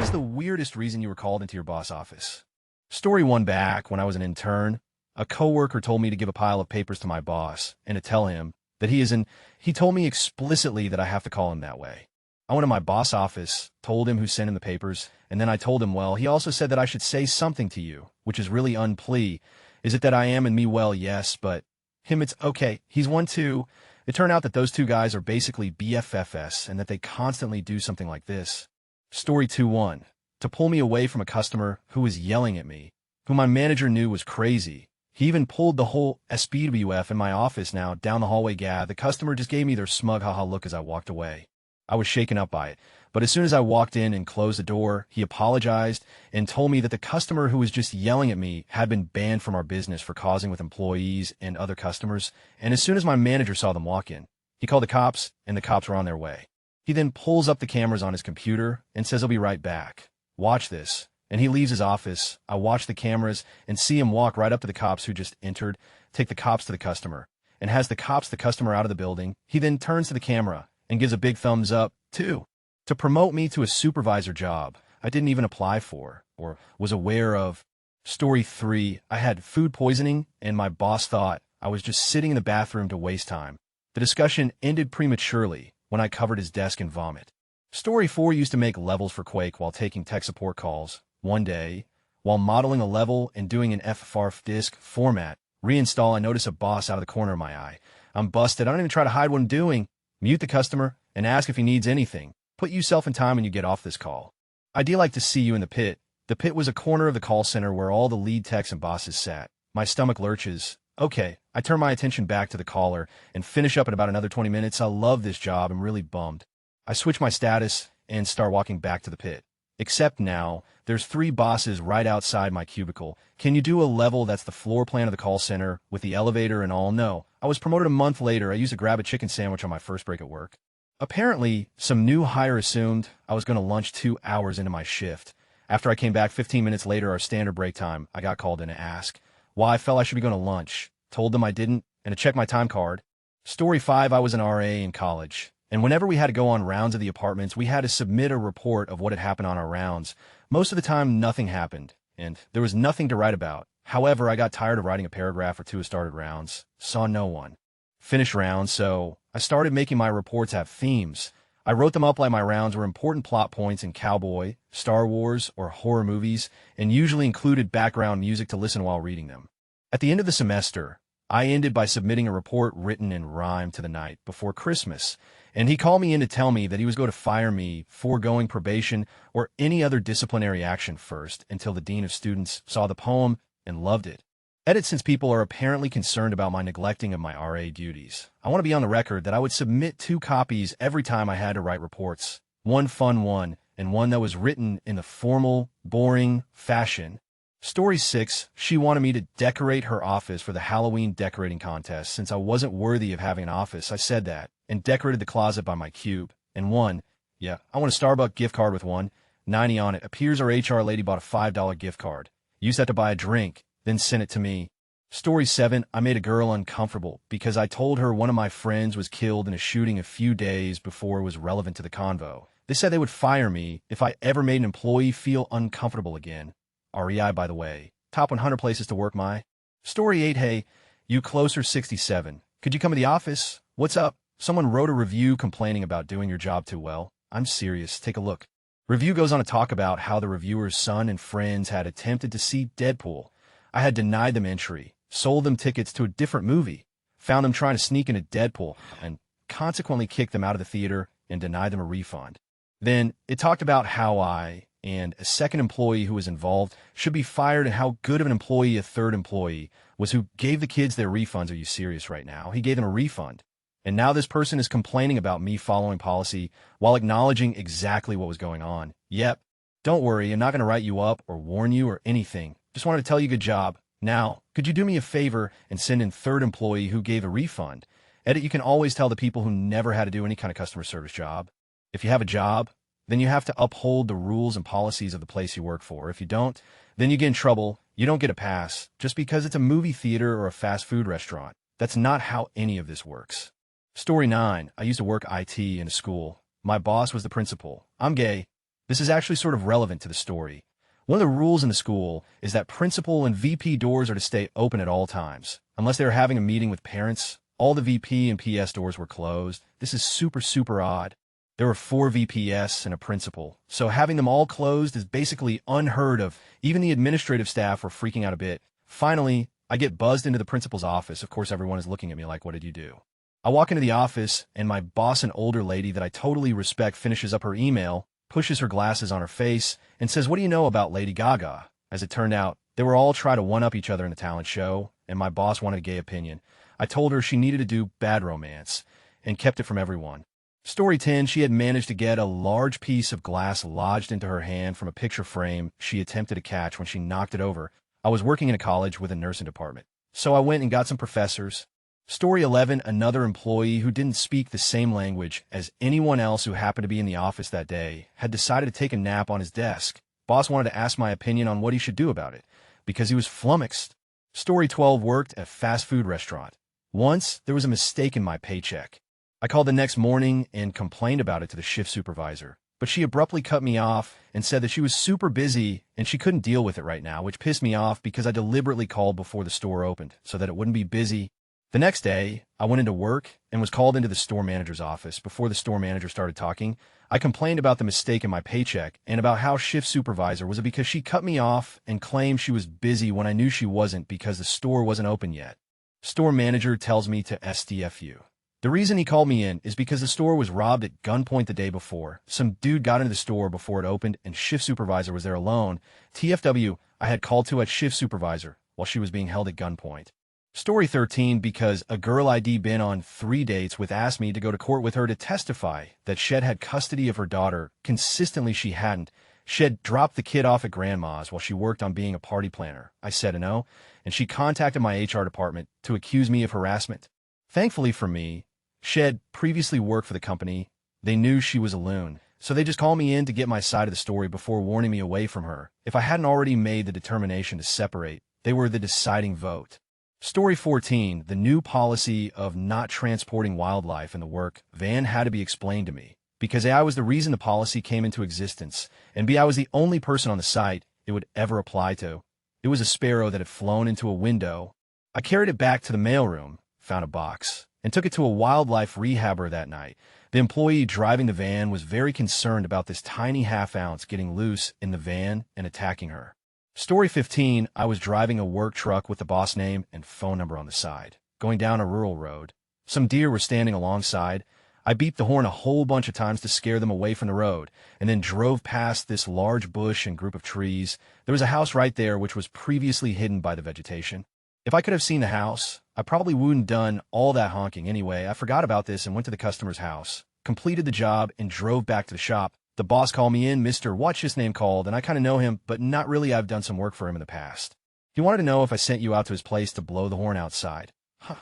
is the weirdest reason you were called into your boss office? Story 1. Back when I was an intern, a coworker told me to give a pile of papers to my boss and to tell him that he told me explicitly that I have to call him that way. I went to my boss' office, told him who sent him the papers, and then I told him, well, he also said that I should say something to you, which is really unplea. Is it that I am and me? Well, yes, but him, it's okay. He's one too. It turned out that those two guys are basically BFFs and that they constantly do something like this. Story 2-1. To pull me away from a customer who was yelling at me, who my manager knew was crazy. He even pulled the whole SBWF in my office now down the hallway. The customer just gave me their smug haha look as I walked away. I was shaken up by it, but as soon as I walked in and closed the door, he apologized and told me that the customer who was just yelling at me had been banned from our business for causing with employees and other customers, and as soon as my manager saw them walk in, he called the cops, and the cops were on their way. He then pulls up the cameras on his computer and says he'll be right back. Watch this. And he leaves his office. I watch the cameras and see him walk right up to the cops who just entered, take the cops to the customer, and has the customer out of the building. He then turns to the camera and gives a big thumbs up, too, to promote me to a supervisor job I didn't even apply for or was aware of. Story 3. I had food poisoning, and my boss thought I was just sitting in the bathroom to waste time. The discussion ended prematurely when I covered his desk in vomit. Story 4. Used to make levels for Quake while taking tech support calls. One day, while modeling a level and doing an FFARF disk format reinstall, I notice a boss out of the corner of my eye. I'm busted. I don't even try to hide what I'm doing. Mute the customer and ask if he needs anything. Put yourself in time when you get off this call. I'd like to see you in the pit. The pit was a corner of the call center where all the lead techs and bosses sat. My stomach lurches. Okay, I turn my attention back to the caller and finish up in about another 20 minutes. I love this job. I'm really bummed. I switch my status and start walking back to the pit. Except now, there's 3 bosses right outside my cubicle. Can you do a level that's the floor plan of the call center with the elevator and all? No. I was promoted a month later. I used to grab a chicken sandwich on my first break at work. Apparently, some new hire assumed I was going to lunch 2 hours into my shift. After I came back 15 minutes later, our standard break time, I got called in to ask why I felt I should be going to lunch. Told them I didn't, and to check my time card. Story 5. I was an RA in college, and whenever we had to go on rounds of the apartments, we had to submit a report of what had happened on our rounds. Most of the time, nothing happened, and there was nothing to write about. However, I got tired of writing a paragraph or 2 of started rounds, saw no one. Finished rounds, so I started making my reports have themes. I wrote them up like my rounds were important plot points in cowboy, Star Wars, or horror movies, and usually included background music to listen while reading them. At the end of the semester, I ended by submitting a report written in rhyme to the night before Christmas, and he called me in to tell me that he was going to fire me, foregoing probation or any other disciplinary action first until the dean of students saw the poem and loved it. Edit. Since people are apparently concerned about my neglecting of my RA duties, I want to be on the record that I would submit 2 copies every time I had to write reports. One fun one, and one that was written in the formal, boring fashion. Story 6. She wanted me to decorate her office for the Halloween decorating contest. Since I wasn't worthy of having an office, I said that, and decorated the closet by my cube. And I want a Starbucks gift card with 1.90 on it. Appears our HR lady bought a $5 gift card. Used that to buy a drink, then sent it to me. Story 7. I made a girl uncomfortable because I told her one of my friends was killed in a shooting a few days before it was relevant to the convo. They said they would fire me if I ever made an employee feel uncomfortable again. REI, by the way. Top 100 places to work. My Story 8. Hey, you closer 67. Could you come to the office? What's up? Someone wrote a review complaining about doing your job too well. I'm serious. Take a look. Review goes on to talk about how the reviewer's son and friends had attempted to see Deadpool. I had denied them entry, sold them tickets to a different movie, found them trying to sneak into Deadpool, and consequently kicked them out of the theater and denied them a refund. Then it talked about how I and a second employee who was involved should be fired and how good of an employee a third employee was who gave the kids their refunds. Are you serious right now? He gave them a refund. And now this person is complaining about me following policy while acknowledging exactly what was going on. Yep. Don't worry, I'm not going to write you up or warn you or anything. Just wanted to tell you good job. Now, could you do me a favor and send in third employee who gave a refund? Edit. You can always tell the people who never had to do any kind of customer service job. If you have a job, then you have to uphold the rules and policies of the place you work for. If you don't, then you get in trouble. You don't get a pass just because it's a movie theater or a fast food restaurant. That's not how any of this works. Story 9. I used to work IT in a school. My boss was the principal. I'm gay. This is actually sort of relevant to the story. One of the rules in the school is that principal and VP doors are to stay open at all times. Unless they were having a meeting with parents, all the VP and PS doors were closed. This is super, super odd. There were 4 VPS and a principal, so having them all closed is basically unheard of. Even the administrative staff were freaking out a bit. Finally, I get buzzed into the principal's office. Of course, everyone is looking at me like, what did you do? I walk into the office, and my boss, an older lady that I totally respect, finishes up her email, pushes her glasses on her face, and says, "What do you know about Lady Gaga?" As it turned out, they were all trying to one-up each other in the talent show, and my boss wanted a gay opinion. I told her she needed to do Bad Romance, and kept it from everyone. Story 10, she had managed to get a large piece of glass lodged into her hand from a picture frame she attempted to catch when she knocked it over. I was working in a college with a nursing department, so I went and got some professors. Story 11, another employee who didn't speak the same language as anyone else who happened to be in the office that day had decided to take a nap on his desk. Boss wanted to ask my opinion on what he should do about it, because he was flummoxed. Story 12, worked at a fast food restaurant. Once, there was a mistake in my paycheck. I called the next morning and complained about it to the shift supervisor, but she abruptly cut me off and said that she was super busy and she couldn't deal with it right now, which pissed me off because I deliberately called before the store opened so that it wouldn't be busy. The next day, I went into work and was called into the store manager's office. Before the store manager started talking, I complained about the mistake in my paycheck and about how shift supervisor was it because she cut me off and claimed she was busy when I knew she wasn't because the store wasn't open yet. Store manager tells me to STFU. The reason he called me in is because the store was robbed at gunpoint the day before. Some dude got into the store before it opened and shift supervisor was there alone. TFW, I had called to at shift supervisor while she was being held at gunpoint. Story 13, because a girl I'd been on 3 dates with asked me to go to court with her to testify that Shed had custody of her daughter. Consistently, she hadn't. Shed dropped the kid off at grandma's while she worked on being a party planner. I said no, and she contacted my HR department to accuse me of harassment. Thankfully for me, Shed previously worked for the company. They knew she was a loon, so they just called me in to get my side of the story before warning me away from her. If I hadn't already made the determination to separate, they were the deciding vote. Story 14, the new policy of not transporting wildlife in the work van had to be explained to me, because A, I was the reason the policy came into existence, and B, I was the only person on the site it would ever apply to. It was a sparrow that had flown into a window. I carried it back to the mailroom, found a box, and took it to a wildlife rehabber that night. The employee driving the van was very concerned about this tiny half-ounce getting loose in the van and attacking her. Story 15, I was driving a work truck with the boss name and phone number on the side, going down a rural road. Some deer were standing alongside. I beeped the horn a whole bunch of times to scare them away from the road, and then drove past this large bush and group of trees. There was a house right there which was previously hidden by the vegetation. If I could have seen the house, I probably wouldn't done all that honking anyway. I forgot about this and went to the customer's house, completed the job, and drove back to the shop. The boss called me in, Mr. What's his name called, and I kind of know him, but not really. I've done some work for him in the past. He wanted to know if I sent you out to his place to blow the horn outside. Huh.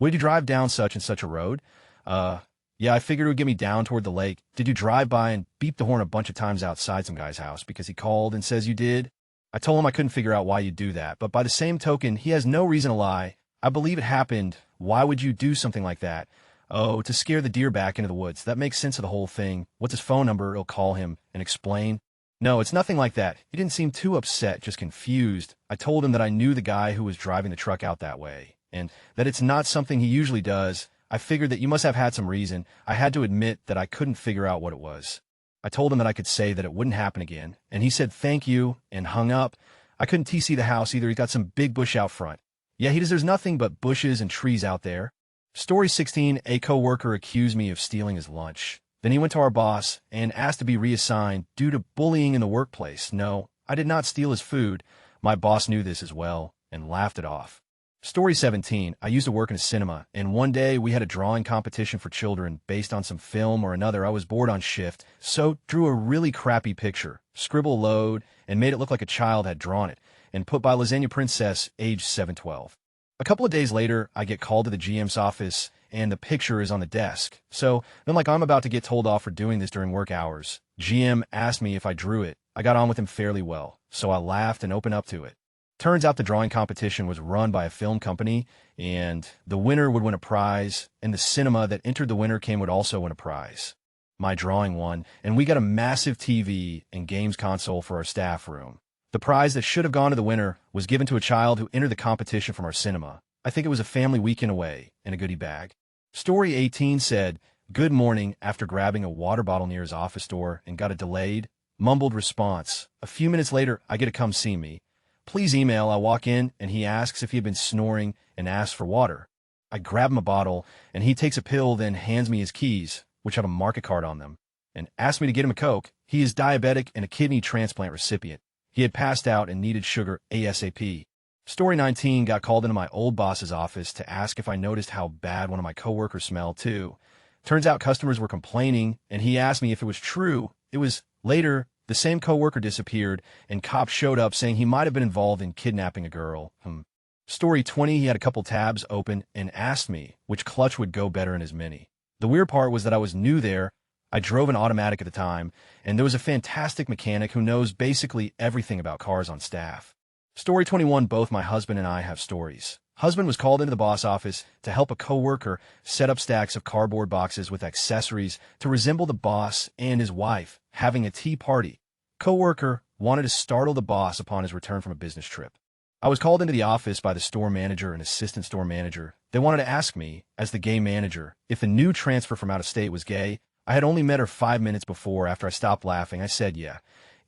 Would you drive down such and such a road? Yeah, I figured it would get me down toward the lake. Did you drive by and beep the horn a bunch of times outside some guy's house because he called and says you did? I told him I couldn't figure out why you'd do that, but by the same token, he has no reason to lie. I believe it happened. Why would you do something like that? Oh, to scare the deer back into the woods. That makes sense of the whole thing. What's his phone number? He'll call him and explain. No, it's nothing like that. He didn't seem too upset, just confused. I told him that I knew the guy who was driving the truck out that way, and that it's not something he usually does. I figured that you must have had some reason. I had to admit that I couldn't figure out what it was. I told him that I could say that it wouldn't happen again, and he said thank you and hung up. I couldn't TC the house either. He's got some big bush out front. Yeah, there's nothing but bushes and trees out there. Story 16, a coworker accused me of stealing his lunch. Then he went to our boss and asked to be reassigned due to bullying in the workplace. No, I did not steal his food. My boss knew this as well and laughed it off. Story 17, I used to work in a cinema, and one day we had a drawing competition for children based on some film or another. I was bored on shift, so drew a really crappy picture, scribble load, and made it look like a child had drawn it, and put by Lasagna Princess, age 712. A couple of days later, I get called to the GM's office, and the picture is on the desk. So then, like I'm about to get told off for doing this during work hours, GM asked me if I drew it. I got on with him fairly well, so I laughed and opened up to it. Turns out the drawing competition was run by a film company, and the winner would win a prize, and the cinema that entered the winner would also win a prize. my drawing one, and we got a massive TV and games console for our staff room. The prize that should have gone to the winner was given to a child who entered the competition from our cinema. I think it was a family weekend away in a goodie bag. Story 18 said, "Good morning," after grabbing a water bottle near his office door and got a delayed, mumbled response. A few minutes later, I get a "come see me. Please email." I walk in, and he asks if he had been snoring and asks for water. I grab him a bottle, and he takes a pill, then hands me his keys, which have a market card on them, and asks me to get him a Coke. He is diabetic and a kidney transplant recipient. He had passed out and needed sugar ASAP. Story 19 got called into my old boss's office to ask if I noticed how bad one of my coworkers smelled too. Turns out customers were complaining, and he asked me if it was true. It was. Later, the same coworker disappeared, and cops showed up saying he might have been involved in kidnapping a girl. Story 20, he had a couple tabs open and asked me which clutch would go better in his Mini. The weird part was that I was new there. I drove an automatic at the time, and there was a fantastic mechanic who knows basically everything about cars on staff. Story 21, both my husband and I have stories. Husband was called into the boss office to help a coworker set up stacks of cardboard boxes with accessories to resemble the boss and his wife having a tea party. Coworker wanted to startle the boss upon his return from a business trip. I was called into the office by the store manager and assistant store manager. They wanted to ask me, as the gay manager, if the new transfer from out of state was gay. I had only met her 5 minutes before. After I stopped laughing, I said yeah.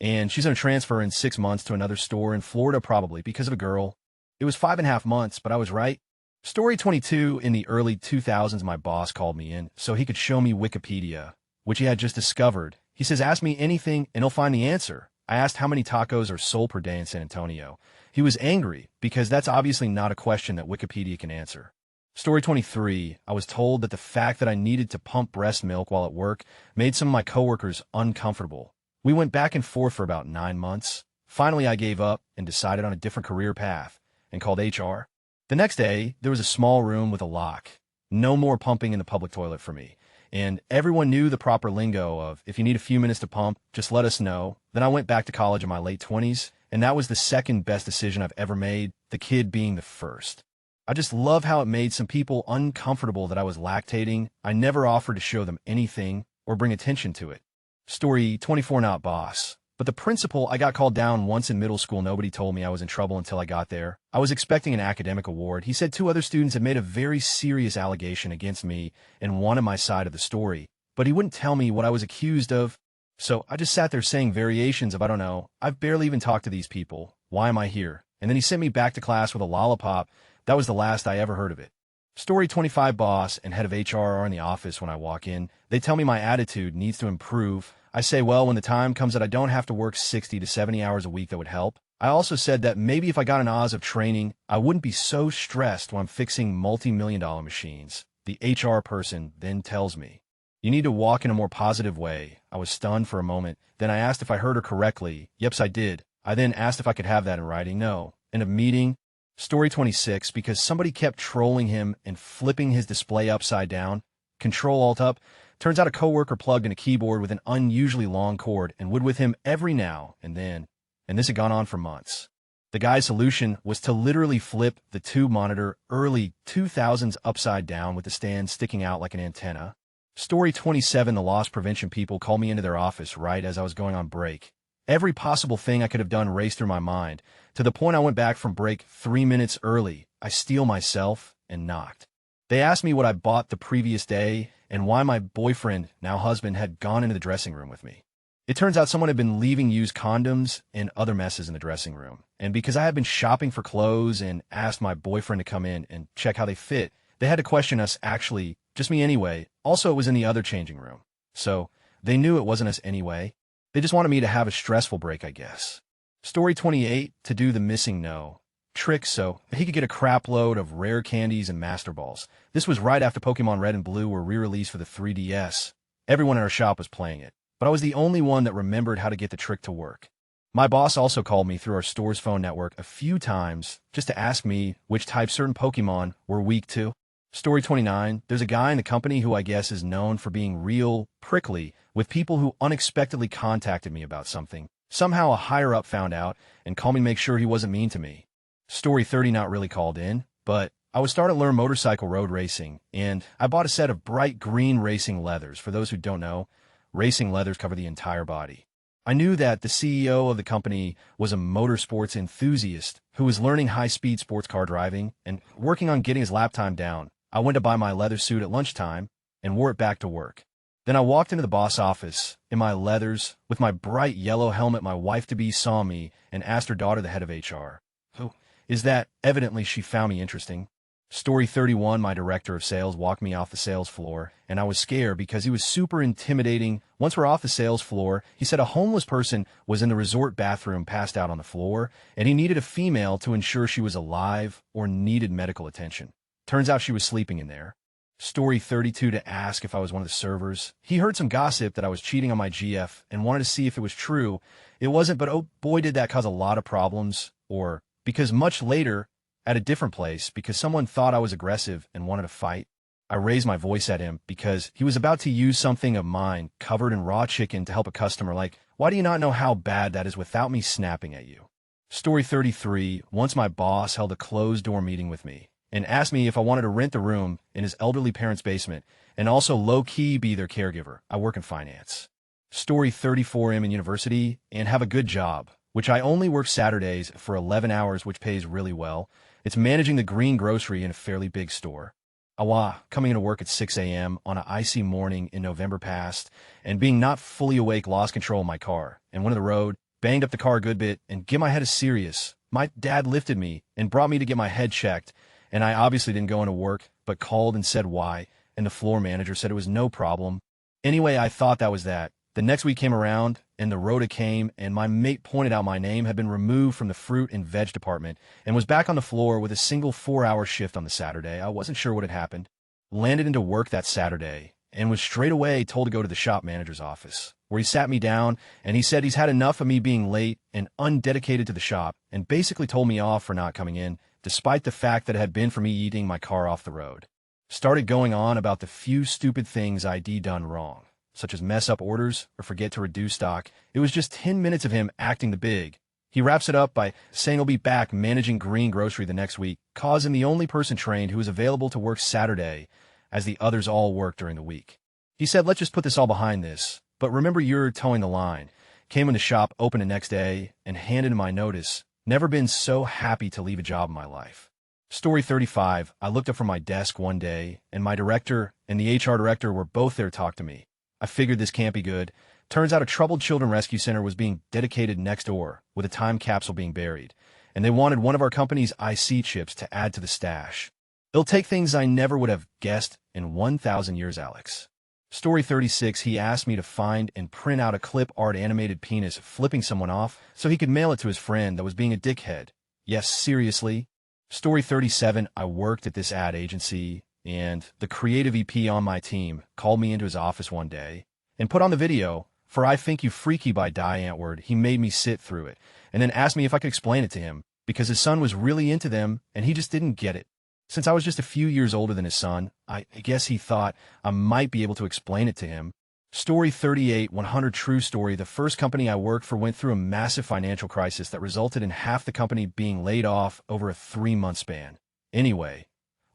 And she's going to transfer in 6 months to another store in Florida, probably because of a girl. It was 5.5 months, but I was right. Story 22, in the early 2000s, my boss called me in so he could show me Wikipedia, which he had just discovered. He says, "Ask me anything and he'll find the answer." I asked how many tacos are sold per day in San Antonio. He was angry because that's obviously not a question that Wikipedia can answer. Story 23, I was told that the fact that I needed to pump breast milk while at work made some of my coworkers uncomfortable. We went back and forth for about 9 months. Finally, I gave up and decided on a different career path and called HR. The next day, there was a small room with a lock. No more pumping in the public toilet for me. And everyone knew the proper lingo of, if you need a few minutes to pump, just let us know. Then I went back to college in my late 20s, and that was the second best decision I've ever made, the kid being the first. I just love how it made some people uncomfortable that I was lactating. I never offered to show them anything or bring attention to it. Story 24, not boss. But the principal, I got called down once in middle school. Nobody told me I was in trouble until I got there. I was expecting an academic award. He said 2 other students had made a very serious allegation against me and wanted my side of the story, but he wouldn't tell me what I was accused of. So I just sat there saying variations of, I don't know, I've barely even talked to these people. Why am I here? And then he sent me back to class with a lollipop. That was the last I ever heard of it. Story 25, boss and head of HR are in the office when I walk in. They tell me my attitude needs to improve. I say, well, when the time comes that I don't have to work 60 to 70 hours a week, that would help. I also said that maybe if I got an Oz of training, I wouldn't be so stressed when I'm fixing multi-million-dollar machines. The HR person then tells me, "You need to walk in a more positive way." I was stunned for a moment. Then I asked if I heard her correctly. Yeps, I did. I then asked if I could have that in writing. No. End of meeting. Story 26, because somebody kept trolling him and flipping his display upside down. Control-Alt-Up. Turns out a coworker plugged in a keyboard with an unusually long cord and would with him every now and then, and this had gone on for months. The guy's solution was to literally flip the tube monitor early 2000s upside down with the stand sticking out like an antenna. Story 27, the loss prevention people called me into their office right as I was going on break. Every possible thing I could have done raced through my mind, to the point I went back from break 3 minutes early. I steel myself and knocked. They asked me what I bought the previous day and why my boyfriend, now husband, had gone into the dressing room with me. It turns out someone had been leaving used condoms and other messes in the dressing room. And because I had been shopping for clothes and asked my boyfriend to come in and check how they fit, they had to question us, actually, just me anyway. Also, it was in the other changing room. So they knew it wasn't us anyway. They just wanted me to have a stressful break, I guess. Story 28, to do the missing no trick so he could get a crap load of rare candies and Master Balls. This was right after Pokemon Red and Blue were re-released for the 3DS. Everyone in our shop was playing it, but I was the only one that remembered how to get the trick to work. My boss also called me through our store's phone network a few times just to ask me which type certain Pokemon were weak to. Story 29, there's a guy in the company who I guess is known for being real prickly with people who unexpectedly contacted me about something. Somehow a higher-up found out and called me to make sure he wasn't mean to me. Story 30, not really called in, but I was starting to learn motorcycle road racing, and I bought a set of bright green racing leathers. For those who don't know, racing leathers cover the entire body. I knew that the CEO of the company was a motorsports enthusiast who was learning high-speed sports car driving and working on getting his lap time down. I went to buy my leather suit at lunchtime and wore it back to work. Then I walked into the boss office in my leathers with my bright yellow helmet. My wife-to-be saw me and asked her daughter, the head of HR, "Who is that?" Evidently, she found me interesting. Story 31, my director of sales walked me off the sales floor, and I was scared because he was super intimidating. Once we're off the sales floor, he said a homeless person was in the resort bathroom passed out on the floor, and he needed a female to ensure she was alive or needed medical attention. Turns out she was sleeping in there. Story 32, to ask if I was one of the servers. He heard some gossip that I was cheating on my GF and wanted to see if it was true. It wasn't, but oh boy, did that cause a lot of problems. Or because much later, at a different place, because someone thought I was aggressive and wanted to fight, I raised my voice at him because he was about to use something of mine covered in raw chicken to help a customer. Like, why do you not know how bad that is without me snapping at you? Story 33, once my boss held a closed-door meeting with me and asked me if I wanted to rent the room in his elderly parents' basement and also low-key be their caregiver. I work in finance. Story 34, I'm in university and have a good job, which I only work Saturdays for 11 hours, which pays really well. It's managing the green grocery in a fairly big store. Coming into work at 6 a.m. on an icy morning in November past, and being not fully awake, lost control of my car, and went on the road, banged up the car a good bit, and get my head is serious. My dad lifted me and brought me to get my head checked, and I obviously didn't go into work, but called and said why, and the floor manager said it was no problem. Anyway, I thought that was that. The next week came around, and the rota came, and my mate pointed out my name had been removed from the fruit and veg department and was back on the floor with a single 4-hour shift on the Saturday. I wasn't sure what had happened. Landed into work that Saturday and was straight away told to go to the shop manager's office, where he sat me down, and he said he's had enough of me being late and undedicated to the shop, and basically told me off for not coming in, despite the fact that it had been for me eating my car off the road. Started going on about the few stupid things I'd done wrong, such as mess up orders or forget to reduce stock. It was just 10 minutes of him acting the big. He wraps it up by saying he'll be back managing green grocery the next week, causing the only person trained who was available to work Saturday, as the others all work during the week. He said, let's just put this all behind this, but remember you're towing the line. Came in the shop, opened the next day, and handed him my notice. Never been so happy to leave a job in my life. Story 35, I looked up from my desk one day, and my director and the HR director were both there to talk to me. I figured this can't be good. Turns out a troubled children rescue center was being dedicated next door, with a time capsule being buried, and they wanted one of our company's IC chips to add to the stash. It'll take things I never would have guessed in 1,000 years, Alex. Story 36, he asked me to find and print out a clip art animated penis flipping someone off so he could mail it to his friend that was being a dickhead. Yes, seriously. Story 37, I worked at this ad agency, and the creative EP on my team called me into his office one day and put on the video for I Think You Freaky by Die Antwoord. He made me sit through it and then asked me if I could explain it to him because his son was really into them and he just didn't get it. Since I was just a few years older than his son, I guess he thought I might be able to explain it to him. Story 38, 100 true story. The first company I worked for went through a massive financial crisis that resulted in half the company being laid off over a 3-month span. Anyway,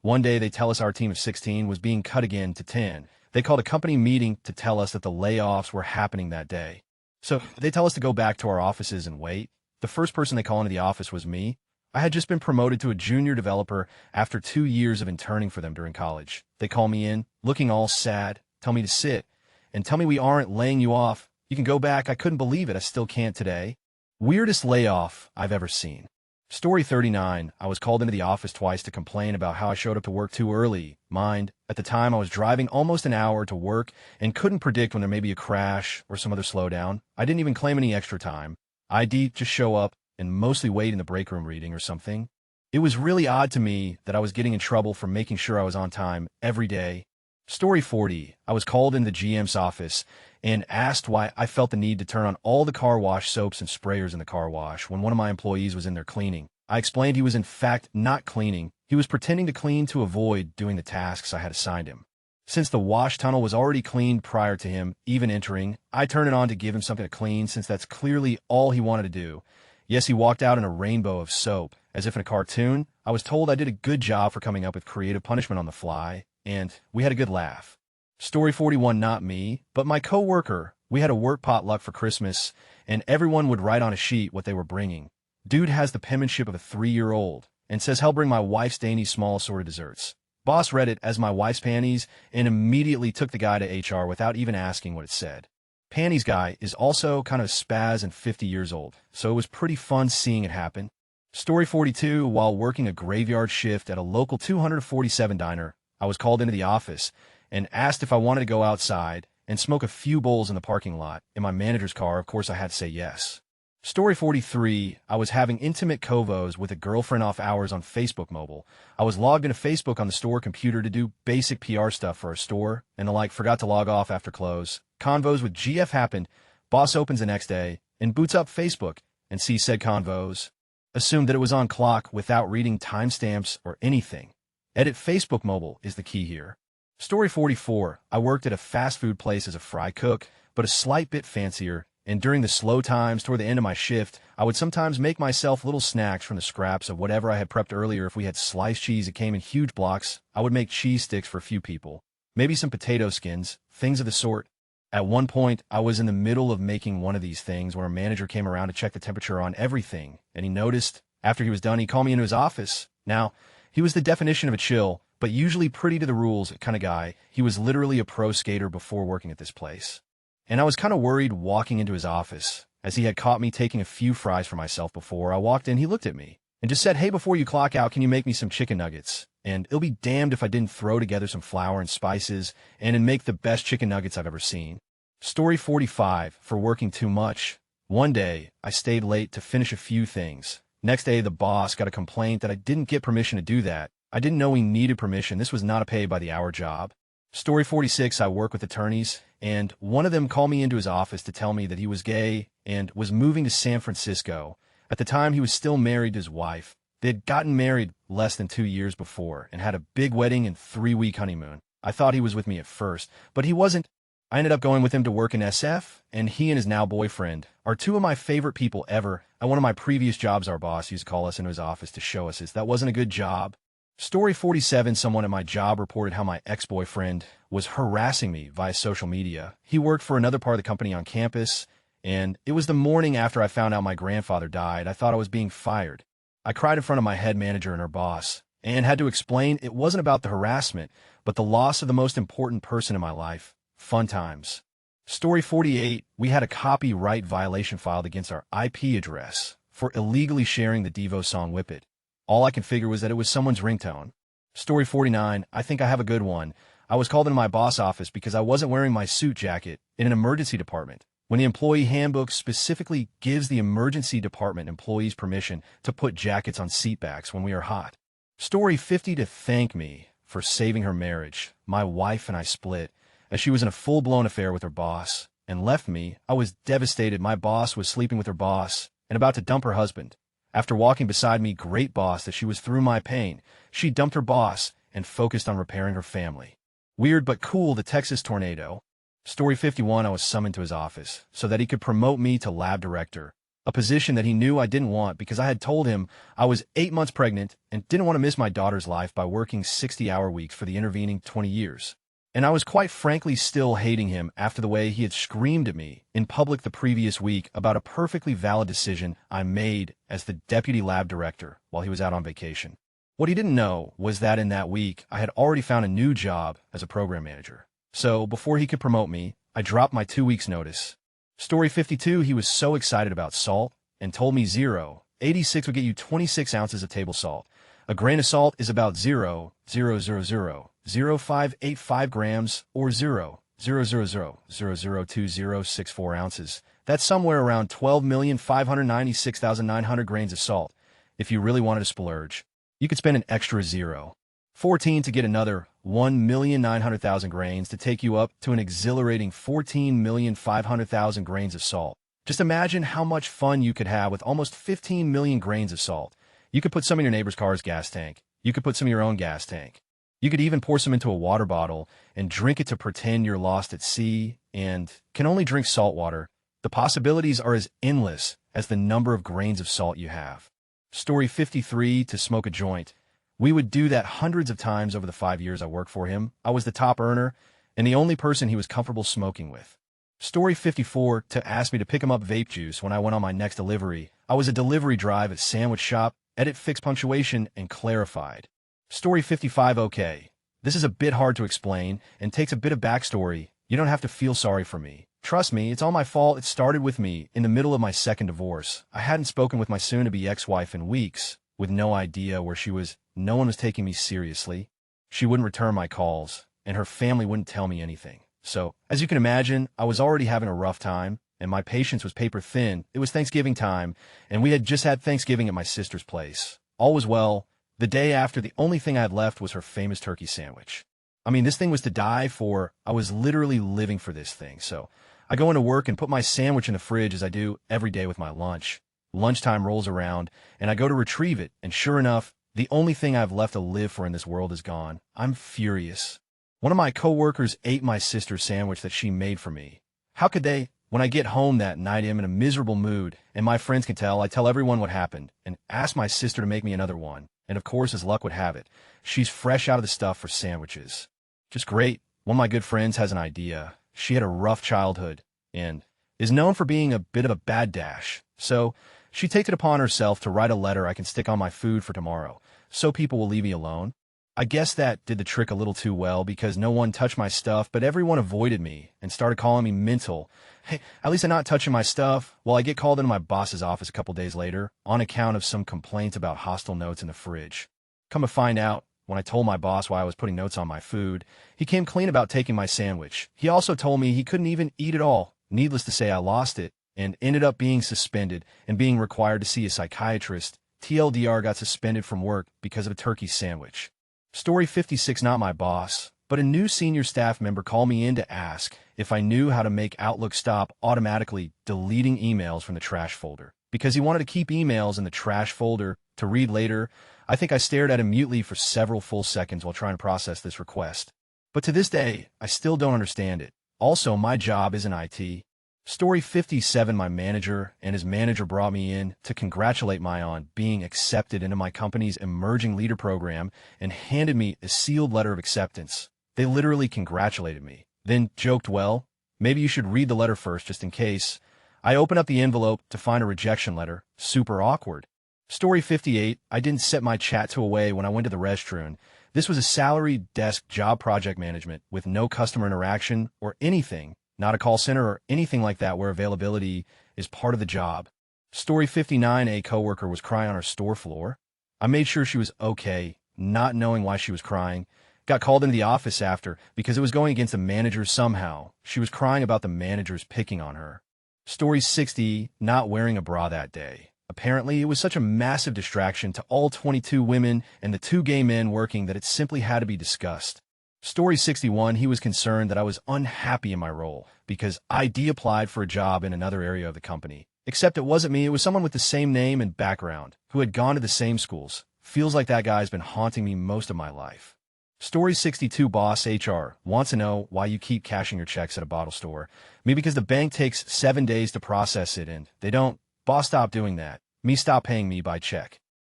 one day they tell us our team of 16 was being cut again to 10. They called a company meeting to tell us that the layoffs were happening that day. So they tell us to go back to our offices and wait. The first person they call into the office was me. I had just been promoted to a junior developer after 2 years of interning for them during college. They call me in, looking all sad, tell me to sit, and tell me we aren't laying you off. You can go back. I couldn't believe it. I still can't today. Weirdest layoff I've ever seen. Story 39, I was called into the office twice to complain about how I showed up to work too early. Mind, at the time I was driving almost an hour to work and couldn't predict when there may be a crash or some other slowdown. I didn't even claim any extra time. I'd just show up and mostly wait in the break room reading or something. It was really odd to me that I was getting in trouble for making sure I was on time every day. Story 40, I was called into the GM's office and asked why I felt the need to turn on all the car wash soaps and sprayers in the car wash when one of my employees was in there cleaning. I explained he was in fact not cleaning. He was pretending to clean to avoid doing the tasks I had assigned him. Since the wash tunnel was already cleaned prior to him even entering, I turned it on to give him something to clean since that's clearly all he wanted to do. Yes, he walked out in a rainbow of soap, as if in a cartoon. I was told I did a good job for coming up with creative punishment on the fly, and we had a good laugh. Story 41, not me, but my coworker. We had a work potluck for Christmas, and everyone would write on a sheet what they were bringing. Dude has the penmanship of a 3-year-old and says he'll bring my wife's dainty small assorted desserts. Boss read it as my wife's panties and immediately took the guy to HR without even asking what it said. Panties guy is also kind of a spaz and 50 years old, so it was pretty fun seeing it happen. Story 42, while working a graveyard shift at a local 247 diner, I was called into the office and asked if I wanted to go outside and smoke a few bowls in the parking lot. In my manager's car, of course I had to say yes. Story 43, I was having intimate convos with a girlfriend off hours on Facebook mobile. I was logged into Facebook on the store computer to do basic PR stuff for our store, and forgot to log off after close. Convos with GF happened. Boss opens the next day and boots up Facebook and sees said convos. Assumed that it was on clock without reading timestamps or anything. Edit Facebook mobile is the key here. Story 44, I worked at a fast food place as a fry cook, but a slight bit fancier, and during the slow times toward the end of my shift, I would sometimes make myself little snacks from the scraps of whatever I had prepped earlier. If we had sliced cheese that came in huge blocks, I would make cheese sticks for a few people. Maybe some potato skins, things of the sort. At one point, I was in the middle of making one of these things when our manager came around to check the temperature on everything, and he noticed. After he was done, he called me into his office. Now, he was the definition of a chill, but usually pretty to the rules kind of guy. He was literally a pro skater before working at this place. And I was kind of worried walking into his office, as he had caught me taking a few fries for myself before I walked in. He looked at me and just said, "Hey, before you clock out, can you make me some chicken nuggets?" And it'll be damned if I didn't throw together some flour and spices and make the best chicken nuggets I've ever seen. Story 45, for working too much. One day, I stayed late to finish a few things. Next day, the boss got a complaint that I didn't get permission to do that. I didn't know he needed permission. This was not a pay-by-the-hour job. Story 46, I work with attorneys, and one of them called me into his office to tell me that he was gay and was moving to San Francisco. At the time, he was still married to his wife. They had gotten married less than 2 years before and had a big wedding and 3-week honeymoon. I thought he was with me at first, but he wasn't. I ended up going with him to work in SF, and he and his now boyfriend are two of my favorite people ever. At one of my previous jobs, our boss used to call us into his office to show us that wasn't a good job. Story 47, someone at my job reported how my ex-boyfriend was harassing me via social media. He worked for another part of the company on campus, and it was the morning after I found out my grandfather died. I thought I was being fired. I cried in front of my head manager and her boss, and had to explain it wasn't about the harassment, but the loss of the most important person in my life. Fun times. Story 48, we had a copyright violation filed against our IP address for illegally sharing the Devo song Whip It. All I can figure was that it was someone's ringtone. Story 49, I think I have a good one. I was called into my boss office because I wasn't wearing my suit jacket in an emergency department, when the employee handbook specifically gives the emergency department employees permission to put jackets on seatbacks when we are hot. Story 50, to thank me for saving her marriage. My wife and I split, as she was in a full-blown affair with her boss, and left me. I was devastated. My boss was sleeping with her boss and about to dump her husband. After walking beside me, great boss, that she was through my pain. She dumped her boss and focused on repairing her family. Weird but cool, the Texas tornado. Story 51, I was summoned to his office so that he could promote me to lab director, a position that he knew I didn't want because I had told him I was 8 months pregnant and didn't want to miss my daughter's life by working 60-hour weeks for the intervening 20 years. And I was quite frankly still hating him after the way he had screamed at me in public the previous week about a perfectly valid decision I made as the deputy lab director while he was out on vacation. What he didn't know was that in that week, I had already found a new job as a program manager. So before he could promote me, I dropped my 2 weeks notice. Story 52, he was so excited about salt and told me 0.86 would get you 26 ounces of table salt. A grain of salt is about 0.0000585 grams, or 0.000002064 ounces. That's somewhere around 12,596,900 grains of salt. If you really wanted to splurge, you could spend an extra 0.14 to get another 1,900,000 grains to take you up to an exhilarating 14,500,000 grains of salt. Just imagine how much fun you could have with almost 15 million grains of salt. You could put some in your neighbor's car's gas tank. You could put some in your own gas tank. You could even pour some into a water bottle and drink it to pretend you're lost at sea and can only drink salt water. The possibilities are as endless as the number of grains of salt you have. Story 53, to smoke a joint. We would do that hundreds of times over the 5 years I worked for him. I was the top earner, and the only person he was comfortable smoking with. Story 54, to ask me to pick him up vape juice when I went on my next delivery. I was a delivery drive at sandwich shop, edit fixed punctuation, and clarified. Story 55, okay. This is a bit hard to explain and takes a bit of backstory. You don't have to feel sorry for me. Trust me, it's all my fault. It started with me in the middle of my second divorce. I hadn't spoken with my soon-to-be ex-wife in weeks, with no idea where she was. No one was taking me seriously. She wouldn't return my calls, and her family wouldn't tell me anything. So, as you can imagine, I was already having a rough time, and my patience was paper thin. It was Thanksgiving time, and we had just had Thanksgiving at my sister's place. All was well. The day after, the only thing I had left was her famous turkey sandwich. I mean, this thing was to die for. I was literally living for this thing. So I go into work and put my sandwich in the fridge as I do every day with my lunch. Lunchtime rolls around, and I go to retrieve it, and sure enough, the only thing I've left to live for in this world is gone. I'm furious. One of my coworkers ate my sister's sandwich that she made for me. How could they? When I get home that night, I'm in a miserable mood, and my friends can tell. I tell everyone what happened, and ask my sister to make me another one. And of course, as luck would have it, she's fresh out of the stuff for sandwiches. Just great. One of my good friends has an idea. She had a rough childhood, and is known for being a bit of a bad dash. So she takes it upon herself to write a letter I can stick on my food for tomorrow, so people will leave me alone. I guess that did the trick a little too well because no one touched my stuff, but everyone avoided me and started calling me mental. Hey, at least I'm not touching my stuff. Well, I get called into my boss's office a couple days later on account of some complaints about hostile notes in the fridge. Come to find out, when I told my boss why I was putting notes on my food, he came clean about taking my sandwich. He also told me he couldn't even eat it all. Needless to say, I lost it and ended up being suspended and being required to see a psychiatrist. TLDR, got suspended from work because of a turkey sandwich. Story 56, not my boss, but a new senior staff member called me in to ask if I knew how to make Outlook stop automatically deleting emails from the trash folder, because he wanted to keep emails in the trash folder to read later. I think I stared at him mutely for several full seconds while trying to process this request. But to this day, I still don't understand it. Also, my job isn't IT. Story 57, my manager and his manager brought me in to congratulate me on being accepted into my company's emerging leader program and handed me a sealed letter of acceptance. They literally congratulated me, then joked, well, maybe you should read the letter first just in case. I open up the envelope to find a rejection letter. Super awkward. Story 58, I didn't set my chat to away when I went to the restroom. This was a salary desk job, project management, with no customer interaction or anything. Not a call center or anything like that where availability is part of the job. Story 59, a coworker was crying on her store floor. I made sure she was okay, not knowing why she was crying. Got called into the office after because it was going against the manager somehow. She was crying about the managers picking on her. Story 60, not wearing a bra that day. Apparently, it was such a massive distraction to all 22 women and the 2 gay men working that it simply had to be discussed. Story 61, he was concerned that I was unhappy in my role because I de-applied for a job in another area of the company. Except it wasn't me, it was someone with the same name and background, who had gone to the same schools. Feels like that guy's been haunting me most of my life. Story 62, boss HR wants to know why you keep cashing your checks at a bottle store. Me, because the bank takes 7 days to process it and they don't. Boss, stop doing that. Me, stop paying me by check.